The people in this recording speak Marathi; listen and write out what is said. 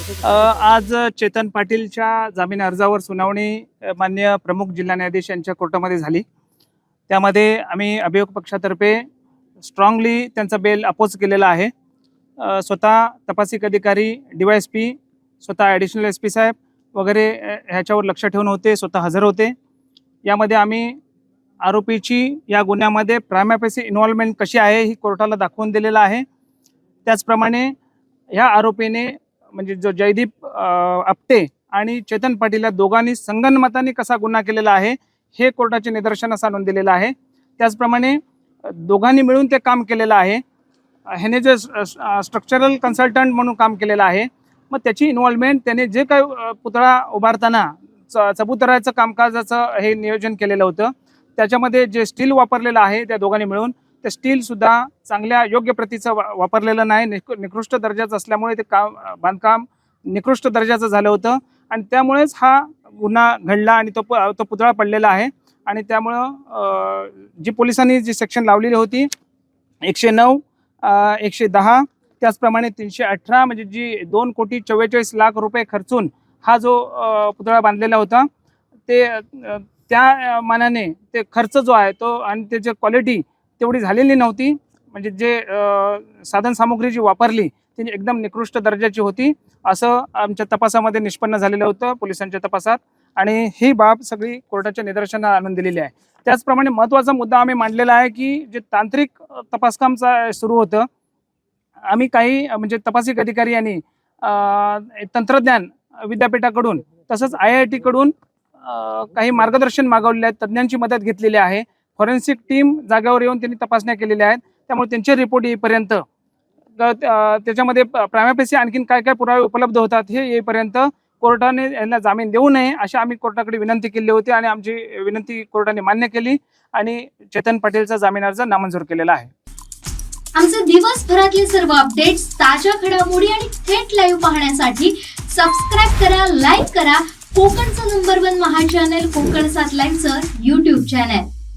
आज चेतन पाटीलच्या जामीन अर्जावर सुनावणी माननीय प्रमुख जिल्हा न्यायाधीश यांच्या कोर्टामध्ये झाली। त्यामध्ये आम्ही अभियोग पक्षातर्फे स्ट्रॉंगली त्यांचा बेल अपोज केलेला आहे। स्वतः तपासिक अधिकारी DYSP, स्वतः ॲडिशनल SP साहेब वगैरे ह्याच्यावर लक्ष ठेवून होते, स्वतः हजर होते। यामध्ये आम्ही आरोपीची या गुन्ह्यामध्ये प्रायमा फेसी इन्व्हॉल्वमेंट कशी आहे ही कोर्टाला दाखवून दिलेला आहे। त्याचप्रमाणे ह्या आरोपीने म्हणजे जो जयदीप आपटे आणि चेतन पाटील या दोघांनी संगनमताने कसा गुन्हा केलेला आहे हे कोर्टाचे निदर्शनास आणून दिलेलं आहे। त्याचप्रमाणे दोघांनी मिळून ते काम केलेलं आहे। ह्याने जे स्ट्रक्चरल कन्सल्टंट म्हणून काम केलेलं आहे, मग त्याची इन्व्हॉल्वमेंट त्याने जे काही पुतळा उभारताना चबुतराचं कामकाजाचं हे नियोजन केलेलं होतं, त्याच्यामध्ये जे स्टील वापरलेलं आहे त्या दोघांनी मिळून ते स्टीलसुद्धा चांगल्या योग्य प्रतीचं वापरलेलं नाही, निकृष्ट दर्जाचं असल्यामुळे ते बांधकाम निकृष्ट दर्जाचं झालं होतं आणि त्यामुळेच हा गुन्हा घडला आणि तो पुतळा पडलेला आहे। आणि त्यामुळं जी पोलिसांनी जी सेक्शन लावलेली होती 109, 110 त्याचप्रमाणे 318 म्हणजे जी 2,44,00,000 रुपये खर्चून हा जो पुतळा बांधलेला होता ते त्या मानाने ते खर्च जो आहे तो आणि त्याची क्वालिटी तेवढी झालेली नव्हती। म्हणजे जे साधन सामुग्री जी वापरली ती एकदम निकृष्ट दर्जाची होती असं आमच्या तपासामध्ये निष्पन्न झालेलं होतं पोलिसांच्या तपासात, आणि ही बाब सगळी कोर्टाच्या निदर्शनाला आणून दिलेली आहे। त्याचप्रमाणे महत्त्वाचा मुद्दा आम्ही मांडलेला आहे की जे तांत्रिक तपासकाम सुरू होतं, आम्ही काही म्हणजे तपासिक अधिकारी यांनी तंत्रज्ञान विद्यापीठाकडून तसंच IIT कडून काही मार्गदर्शन मागवलेले आहेत, तज्ज्ञांची मदत घेतलेली आहे। फॉरेन्सिक टीम जागेवर येऊन त्यांनी तपासण्या केलेल्या आहेत, त्यामुळे त्यांचे रिपोर्ट येईपर्यंत त्याच्यामध्ये प्रायमा फेसी आणखीन काय काय पुरावे उपलब्ध होतात हे येईपर्यंत कोर्टाने यांना जामीन देऊ नये अशी आम्ही कोर्टाकडे विनंती केली होती आणि आमची विनंती कोर्टाने मान्य केली आणि चेतन पाटीलचा जामीन अर्ज नामंजूर केलेला आहे। आमचे दिवसभरातले सर्व अपडेट्स, ताज्या घडामोडी आणि थेट लाईव्ह पाहण्यासाठी सबस्क्राइब करा, लाईक करा कोकणचं नंबर 1 महा चॅनल कोकण 7 लाईव्हचं YouTube चॅनल।